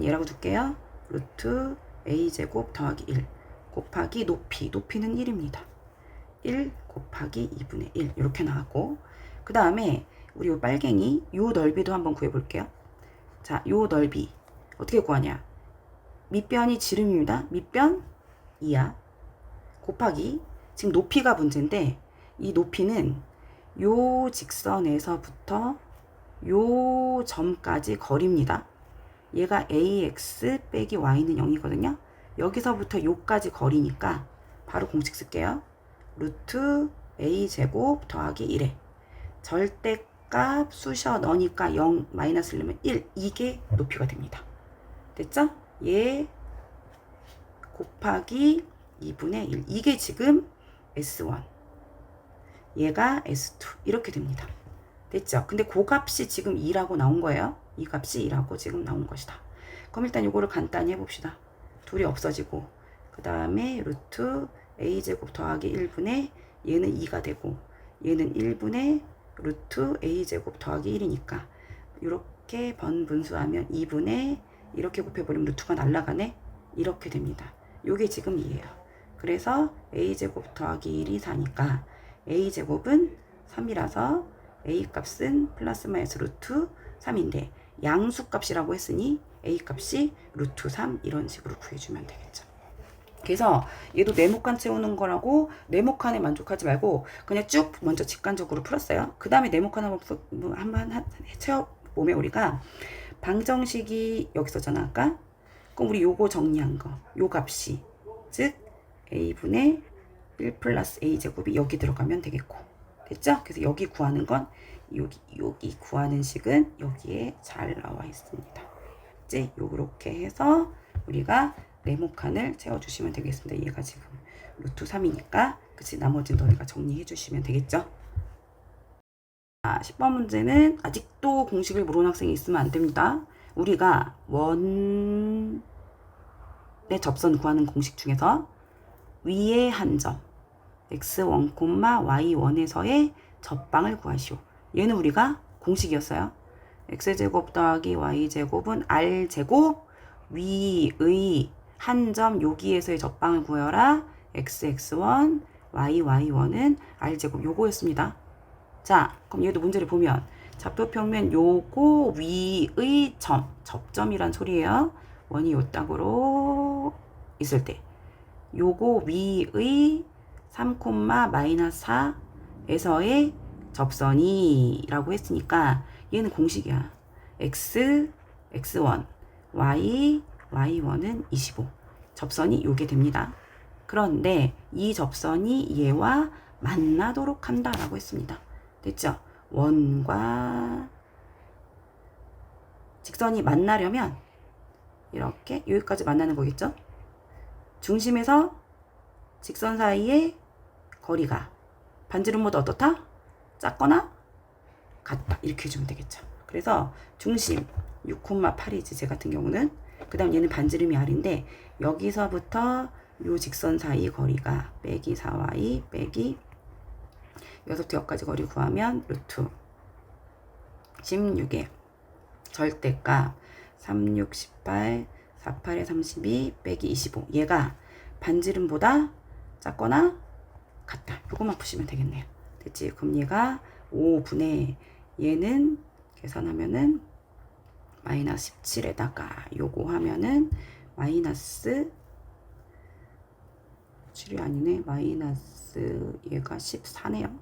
얘라고 둘게요. 루트 a제곱 더하기 1 곱하기 높이는 1입니다. 1 곱하기 2분의 1 이렇게 나왔고, 그 다음에 우리 요 빨갱이 요 넓이도 한번 구해볼게요. 자, 요 넓이 어떻게 구하냐? 밑변이 지름입니다. 밑변 2야. 곱하기 지금 높이가 문제인데 이 높이는 요 직선에서부터 요 점까지 거리입니다. 얘가 ax 빼기 y는 0이거든요. 여기서부터 요까지 거리니까 바로 공식 쓸게요. 루트 a제곱 더하기 1에 절대값 쑤셔 넣으니까 0 마이너스 1면 1 이게 높이가 됩니다. 됐죠? 얘 곱하기 2분의 1 이게 지금 S1 얘가 S2 이렇게 됩니다. 됐죠? 근데 그 값이 지금 2라고 나온 거예요. 이 값이 2라고 지금 나온 것이다. 그럼 일단 이거를 간단히 해봅시다. 둘이 없어지고 그 다음에 루트 a제곱 더하기 1분의 얘는 2가 되고 얘는 1분의 루트 a제곱 더하기 1이니까 이렇게 번분수하면 2분의 이렇게 곱해버리면 루트가 날아가네. 이렇게 됩니다. 요게 지금 2예요. 그래서 a제곱 더하기 1이 4니까 a제곱은 3이라서 a 값은 플러스 마이너스 루트 3인데 양수 값이라고 했으니 a 값이 루트 3 이런 식으로 구해주면 되겠죠. 그래서 얘도 네모칸 채우는 거라고 네모칸에 만족하지 말고 그냥 쭉 먼저 직관적으로 풀었어요. 그 다음에 네모칸 한번 채워보면 우리가 방정식이 여기 있었잖아 아까. 그럼 우리 요거 정리한 거 요 값이 즉 a분의 1 플러스 a제곱이 여기 들어가면 되겠고, 됐죠? 그래서 여기 구하는 건 여기 구하는 식은 여기에 잘 나와 있습니다. 이제 요렇게 해서 우리가 네모칸을 채워주시면 되겠습니다. 얘가 지금 루트 3이니까 그치 나머지는 너희가 정리해 주시면 되겠죠? 자, 10번 문제는 아직도 공식을 모르는 학생이 있으면 안 됩니다. 우리가 원의 접선 구하는 공식 중에서 위에 한 점 x1, y1에서의 접방을 구하시오. 얘는 우리가 공식이었어요. x제곱 더하기 y제곱은 r제곱 위의 한 점 여기에서의 접방을 구해라. xx1, yy1은 r제곱 요거였습니다. 자, 그럼 얘도 문제를 보면 좌표평면 요거 위의 접점이란 소리예요. 원이 요 땅으로 있을 때 요거 위의 3, 마이너스 4에서의 접선이 라고 했으니까 얘는 공식이야. x, x1, y, y1은 25. 접선이 요게 됩니다. 그런데 이 접선이 얘와 만나도록 한다 라고 했습니다. 됐죠? 원과 직선이 만나려면 이렇게 여기까지 만나는 거겠죠? 중심에서 직선 사이의 거리가 반지름보다 어떻다? 작거나 같다. 이렇게 해주면 되겠죠. 그래서 중심 6,8이지 제 같은 경우는. 그 다음 얘는 반지름이 r인데 여기서부터 요 직선 사이 거리가 빼기 4y 빼기 여기서부터 여기까지 거리 구하면 루트 16에 절대값 3, 6, 18, 4, 8에 32 빼기 25 얘가 반지름보다 작거나 같다. 요것만 푸시면 되겠네요. 됐지? 그럼 얘가 5분의 얘는 계산하면은 마이너스 17에다가 요거 하면은 마이너스 7이 아니네. 마이너스 얘가 14네요.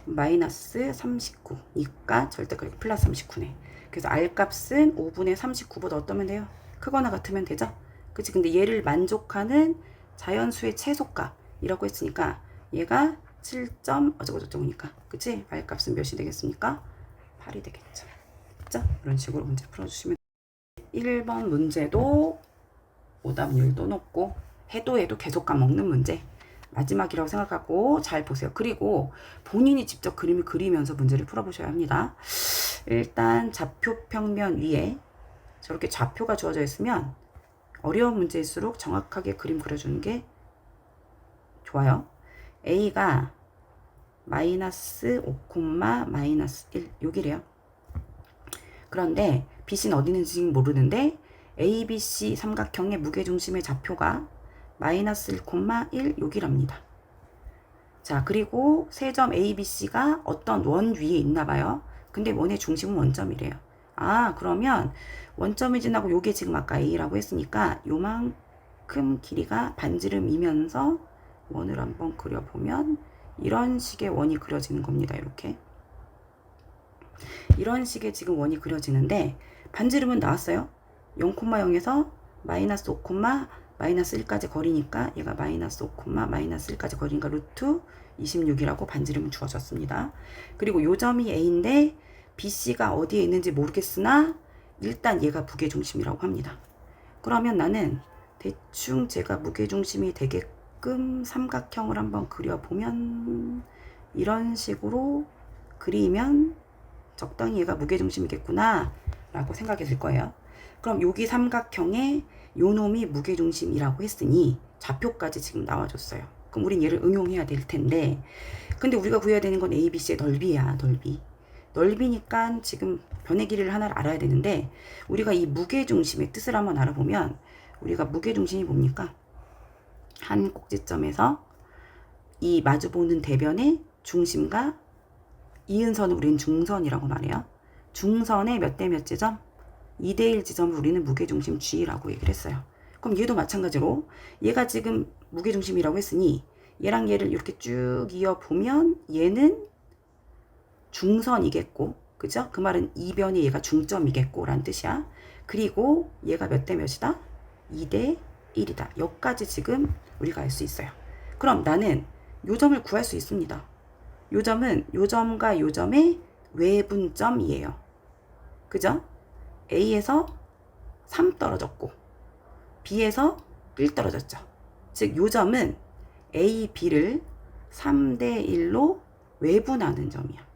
마이너스 39니까 절대값이 플러스 39네. 그래서 R값은 5분의 39보다 어떠면 돼요? 크거나 같으면 되죠? 그치? 근데 얘를 만족하는 자연수의 최소값 이라고 했으니까 얘가 7점 어쩌고저쩌고니까 그치? R값은 몇이 되겠습니까? 8이 되겠죠. 그죠? 이런 식으로 문제 풀어주시면 1번 문제도 오답률도 높고 해도 계속 까먹는 문제 마지막이라고 생각하고 잘 보세요. 그리고 본인이 직접 그림을 그리면서 문제를 풀어보셔야 합니다. 일단 좌표 평면 위에 저렇게 좌표가 주어져 있으면 어려운 문제일수록 정확하게 그림 그려주는 게 좋아요. A가 마이너스 5, 마이너스 1 여기래요. 그런데 BC는 어디 있는지 지금 모르는데 ABC 삼각형의 무게중심의 좌표가 마이너스 1, 1 여기랍니다. 자, 그리고 세 점 ABC가 어떤 원 위에 있나 봐요. 근데 원의 중심은 원점이래요. 아, 그러면 원점이 지나고 요게 지금 아까 A라고 했으니까 요만큼 길이가 반지름이면서 원을 한번 그려보면 이런 식의 원이 그려지는 겁니다. 이렇게. 이런 식의 지금 원이 그려지는데 반지름은 나왔어요. 0,0에서 마이너스 5, 마이너스 1까지 거리니까 얘가 마이너스 5, 마이너스 1까지 거리니까 루트 26이라고 반지름은 주어졌습니다. 그리고 요 점이 A인데 BC가 어디에 있는지 모르겠으나 일단 얘가 무게중심이라고 합니다. 그러면 나는 대충 제가 무게중심이 되게끔 삼각형을 한번 그려보면 이런 식으로 그리면 적당히 얘가 무게중심이겠구나 라고 생각이 들 거예요. 그럼 여기 삼각형의 요 놈이 무게중심이라고 했으니 좌표까지 지금 나와줬어요. 그럼 우린 얘를 응용해야 될 텐데 근데 우리가 구해야 되는 건 ABC의 넓이야. 넓이니까 지금 변의 길이를 하나를 알아야 되는데 우리가 이 무게중심의 뜻을 한번 알아보면 우리가 무게중심이 뭡니까? 한 꼭지점에서 이 마주보는 대변의 중심과 이은선을 우리는 중선이라고 말해요. 중선의 몇 대 몇 지점? 2대1 지점을 우리는 무게중심 G라고 얘기를 했어요. 그럼 얘도 마찬가지로 얘가 지금 무게중심이라고 했으니 얘랑 얘를 이렇게 쭉 이어보면 얘는 중선이겠고 그죠? 그 말은 이변이 얘가 중점이겠고 라는 뜻이야. 그리고 얘가 몇 대 몇이다? 2대 1이다. 여기까지 지금 우리가 알 수 있어요. 그럼 나는 요 점을 구할 수 있습니다. 요 점은 요 점과 요 점의 외분점이에요. 그죠? A에서 3 떨어졌고 B에서 1 떨어졌죠. 즉 요 점은 A, B를 3대 1로 외분하는 점이야.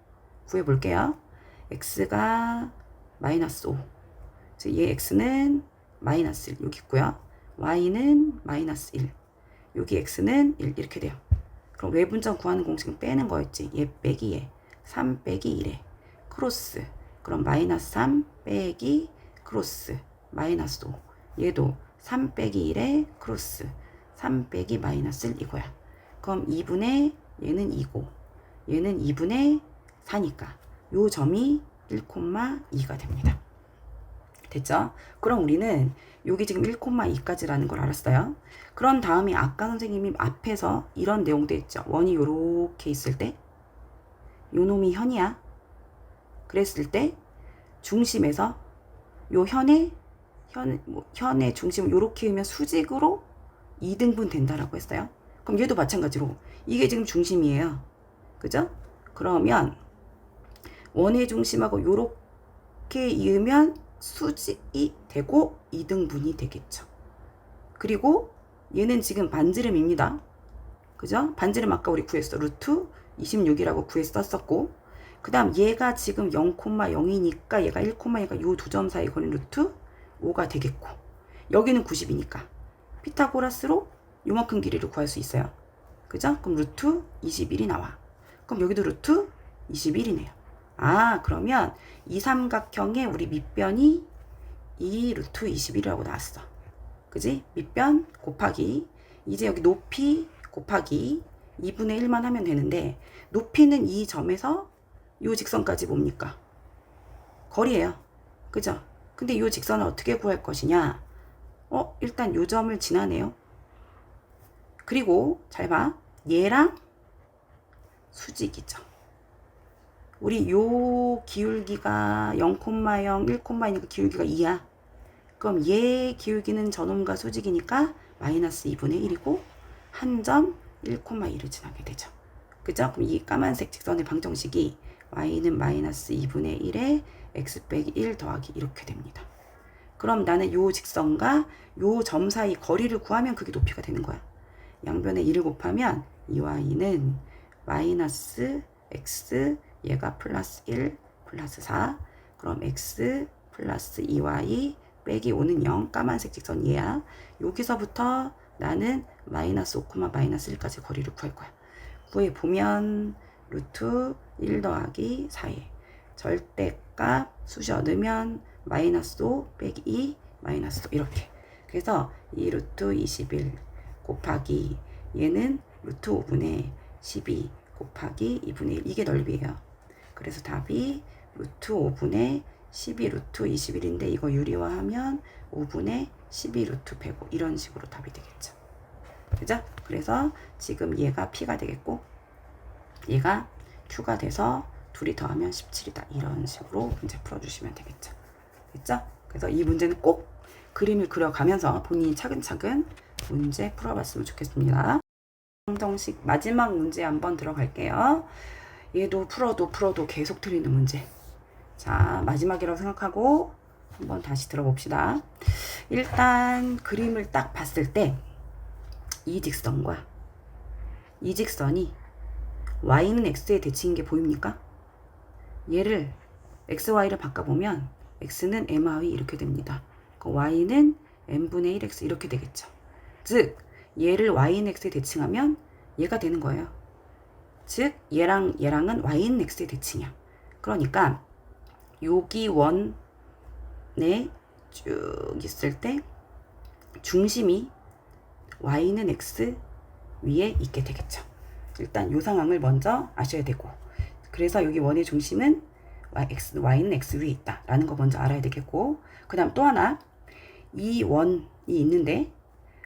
구해볼게요. X가 마이너스 5. 즉 얘 X는 마이너스 1 여기 있고요. Y는 마이너스 1. 여기 X는 1 이렇게 돼요. 그럼 외분점 구하는 공식은 빼는 거였지. 얘 빼기 얘. 3 빼기 1에 크로스. 그럼 마이너스 3 빼기 크로스 마이너스 5. 얘도 3 빼기 1에 크로스 3 빼기 마이너스 1 이거야. 그럼 2분의 얘는 2고 얘는 2분의 4니까 요 점이 1,2가 됩니다. 됐죠? 그럼 우리는 여기 지금 1,2까지라는 걸 알았어요. 그런 다음에 아까 선생님이 앞에서 이런 내용도 했죠. 원이 요렇게 있을 때 요 놈이 현이야. 그랬을 때 중심에서 요 현의 중심을 요렇게 하면 수직으로 2등분 된다라고 했어요. 그럼 얘도 마찬가지로 이게 지금 중심이에요. 그죠? 그러면 원의 중심하고 요렇게 이으면 수직이 되고 2등분이 되겠죠. 그리고 얘는 지금 반지름입니다. 그죠? 반지름 아까 우리 구했어. 루트 26이라고 구했었고 그 다음 얘가 지금 0,0이니까 얘가 1,2가 요 두 점 사이 거리는 루트 5가 되겠고 여기는 90이니까 피타고라스로 요만큼 길이를 구할 수 있어요. 그죠? 그럼 루트 21이 나와. 그럼 여기도 루트 21이네요. 아, 그러면 이 삼각형의 우리 밑변이 이 루트 21이라고 나왔어. 그지? 밑변 곱하기 이제 여기 높이 곱하기 2분의 1만 하면 되는데 높이는 이 점에서 요 직선까지 뭡니까? 거리예요. 그죠? 근데 요 직선을 어떻게 구할 것이냐? 일단 요 점을 지나네요. 그리고 잘 봐. 얘랑 수직이죠. 우리 요 기울기가 0,0, 1,2니까 기울기가 2야. 그럼 얘 기울기는 저놈과 수직이니까 마이너스 2분의 1이고 한 점 1,1을 지나게 되죠. 그죠? 그럼 이 까만색 직선의 방정식이 y는 마이너스 2분의 1에 x 빼기 1 더하기 이렇게 됩니다. 그럼 나는 요 직선과 요 점 사이 거리를 구하면 그게 높이가 되는 거야. 양변에 1을 곱하면 이 y는 마이너스 x, 얘가 플러스 1 플러스 4, 그럼 x 플러스 2y 빼기 5는 0, 까만색 직선 얘야. 여기서부터 나는 마이너스 5, 마이너스 1까지 거리를 구할 거야. 구해보면 루트 1 더하기 4에 절대값 수저 넣으면 마이너스 5 빼기 2 마이너스 5 이렇게. 그래서 이 루트 21 곱하기 얘는 루트 5분의 12 곱하기 2분의 1 이게 넓이에요. 그래서 답이 루트 5분의 12 루트 21인데 이거 유리화하면 5분의 12 루트 105 이런 식으로 답이 되겠죠. 그죠? 그래서 지금 얘가 P가 되겠고 얘가 Q가 돼서 둘이 더하면 17이다. 이런 식으로 문제 풀어주시면 되겠죠. 됐죠? 그래서 이 문제는 꼭 그림을 그려가면서 본인이 차근차근 문제 풀어봤으면 좋겠습니다. 방정식 마지막 문제 한번 들어갈게요. 얘도 풀어도 계속 틀리는 문제. 자, 마지막이라고 생각하고 한번 다시 들어봅시다. 일단 그림을 딱 봤을 때 이 직선과 이 직선이 y는 x의 대칭인 게 보입니까? 얘를 xy를 바꿔보면 x는 my 이렇게 됩니다. y는 n분의 1x 이렇게 되겠죠. 즉 얘를 y는 x에 대칭하면 얘가 되는 거예요. 즉 얘랑은 y는 x에 대칭이야. 그러니까 여기 원에 쭉 있을 때 중심이 y는 x 위에 있게 되겠죠. 일단 이 상황을 먼저 아셔야 되고, 그래서 여기 원의 중심은 y는 x 위에 있다 라는 거 먼저 알아야 되겠고, 그 다음 또 하나 이 원이 있는데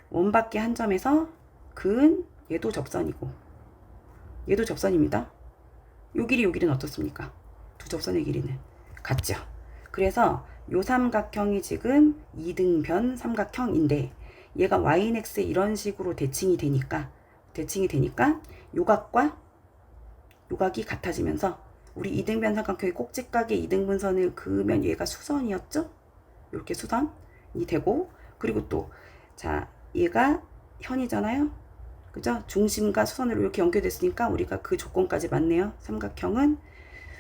원 밖에 한 점에서 그은 얘도 접선이고 얘도 접선입니다. 요 길이 요 길이는 어떻습니까? 두 접선의 길이는 같죠. 그래서 요 삼각형이 지금 이등변 삼각형인데 얘가 y는 x에 이런 식으로 대칭이 되니까 요각과 요각이 같아지면서 우리 이등변 삼각형의 꼭지각에 이등분선을 그으면 얘가 수선이었죠? 이렇게 수선이 되고, 그리고 또 자 얘가 현이잖아요. 그죠? 중심과 수선으로 이렇게 연결됐으니까 우리가 그 조건까지 맞네요. 삼각형은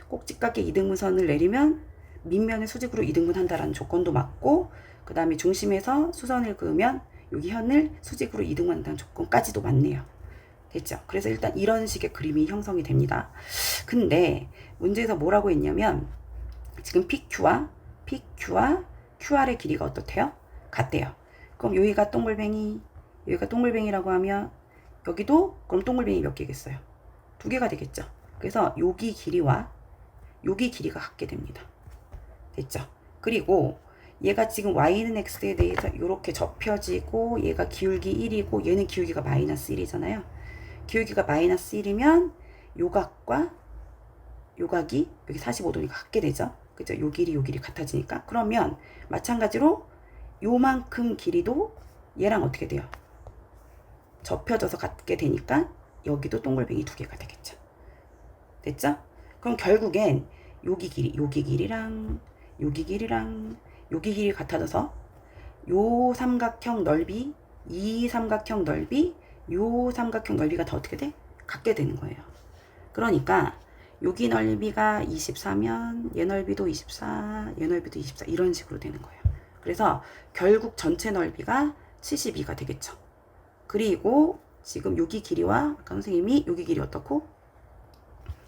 꼭지각에 이등분선을 내리면 밑면의 수직으로 이등분한다라는 조건도 맞고, 그 다음에 중심에서 수선을 그으면 여기 현을 수직으로 이등분한다는 조건까지도 맞네요. 됐죠? 그래서 일단 이런 식의 그림이 형성이 됩니다. 근데 문제에서 뭐라고 했냐면 지금 PQ와 QR의 길이가 어떻대요? 같대요. 그럼 여기가 동글뱅이, 여기가 동글뱅이라고 하면 여기도 그럼 동글뱅이 몇 개겠어요? 두 개가 되겠죠. 그래서 여기 길이와 여기 길이가 같게 됩니다. 됐죠? 그리고 얘가 지금 y는 x에 대해서 이렇게 접혀지고 얘가 기울기 1이고 얘는 기울기가 마이너스 1이잖아요. 기울기가 마이너스 1이면 요각과 요각이 여기 45도니까 같게 되죠. 그죠? 요 길이 같아지니까. 그러면 마찬가지로 요만큼 길이도 얘랑 어떻게 돼요? 접혀져서 같게 되니까 여기도 동글뱅이 두 개가 되겠죠. 됐죠? 그럼 결국엔 여기 길이랑 여기 길이 같아져서 요 삼각형 넓이, 이 삼각형 넓이, 요 삼각형 넓이가 다 어떻게 돼? 같게 되는 거예요. 그러니까 여기 넓이가 24면 얘 넓이도 24, 얘 넓이도 24 이런 식으로 되는 거예요. 그래서 결국 전체 넓이가 72가 되겠죠. 그리고 지금 여기 길이와 아까 선생님이 여기 길이 어떻고?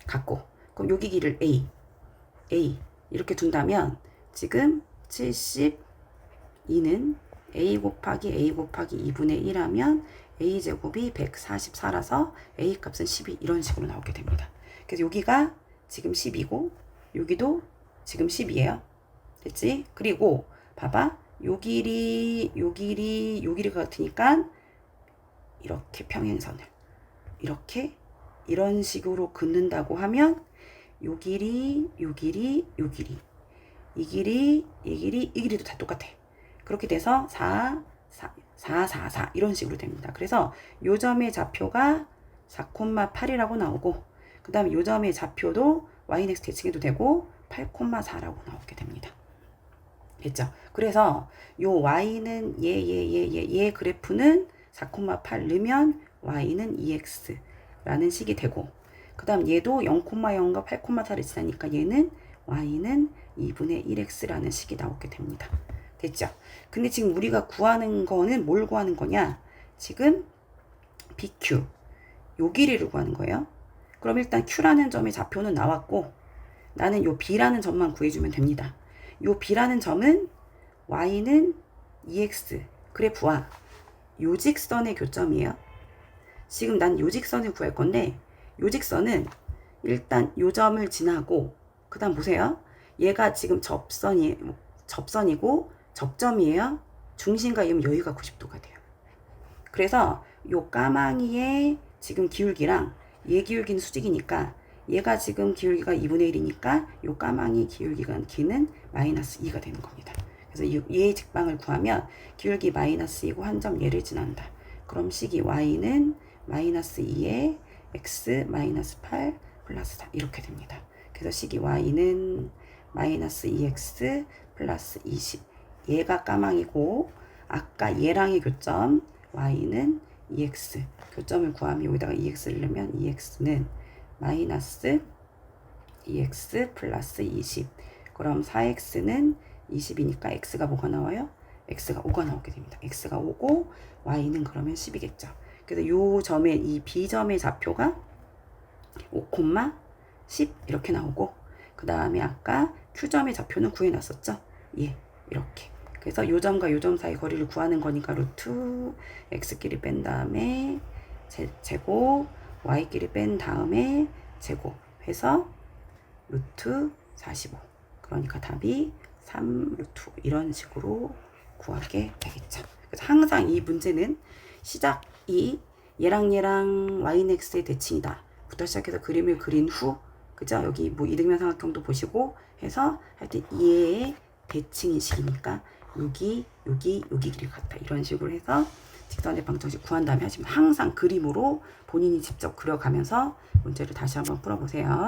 같고, 그럼 여기 길이를 A 이렇게 둔다면 지금 72는 A 곱하기 2분의 1 하면 A제곱이 144라서 A 값은 12 이런 식으로 나오게 됩니다. 그래서 여기가 지금 10이고 여기도 지금 10이에요. 됐지? 그리고 봐봐. 요 길이가 같으니까 이렇게 평행선을 이렇게 이런 식으로 긋는다고 하면 요 길이 이 길이도 다 똑같아. 그렇게 돼서 4 이런 식으로 됩니다. 그래서 요 점의 좌표가 4,8이라고 나오고 그 다음에 요 점의 좌표도 ynex 대칭해도 되고 8,4라고 나오게 됩니다. 됐죠? 그래서 요 y는 얘 그래프는 4,8 넣으면 y는 2x 라는 식이 되고 그 다음 얘도 0,0과 8,4를 지나니까 얘는 y는 2분의 1x라는 식이 나오게 됩니다. 됐죠? 근데 지금 우리가 구하는 거는 뭘 구하는 거냐? 지금 BQ 요 길이를 구하는 거예요. 그럼 일단 Q라는 점의 좌표는 나왔고 나는 요 B라는 점만 구해주면 됩니다. 요 B라는 점은 Y는 2X 그래프와 요직선의 교점이에요. 지금 난 요직선을 구할 건데 요직선은 일단 요 점을 지나고 그 다음 보세요. 얘가 지금 접선이고 접점이에요. 중심과 얘는 여유가 90도가 돼요. 그래서 요 까망이의 지금 기울기랑 얘 기울기는 수직이니까 얘가 지금 기울기가 2분의 1이니까 요 까망이 기울기가 기는 마이너스 2가 되는 겁니다. 그래서 얘의 직방을 구하면 기울기 마이너스 2고 한 점 얘를 지난다. 그럼 식이 y는 마이너스 2에 x 마이너스 8 플러스 4 이렇게 됩니다. 그래서 식이 y는 마이너스 2x 플러스 20 얘가 까망이고 아까 얘랑의 교점 y는 2x 교점을 구하면 여기다가 2x를 넣으면 2x는 마이너스 2x 플러스 20 그럼 4x는 20이니까 x가 뭐가 나와요? x가 5가 나오게 됩니다. x가 5고 y는 그러면 10이겠죠. 그래서 요 점의 이 b점의 좌표가 5,10 이렇게 나오고 그 다음에 아까 q점의 좌표는 구해놨었죠. 예, 이렇게. 그래서 요 점과 요 점 사이 거리를 구하는 거니까 루트 x끼리 뺀 다음에 제곱 y끼리 뺀 다음에 제곱 해서 루트 45 그러니까 답이 3 루트 이런 식으로 구하게 되겠죠. 그래서 항상 이 문제는 시작이 얘랑 yx의 대칭이다 부터 시작해서 그림을 그린 후 그죠? 여기 뭐 이등변 삼각형도 보시고 해서 하여튼 얘의 대칭인 식이니까 여기 길이가 같다 이런 식으로 해서 직선의 방정식 구한 다음에 하시면 항상 그림으로 본인이 직접 그려가면서 문제를 다시 한번 풀어보세요.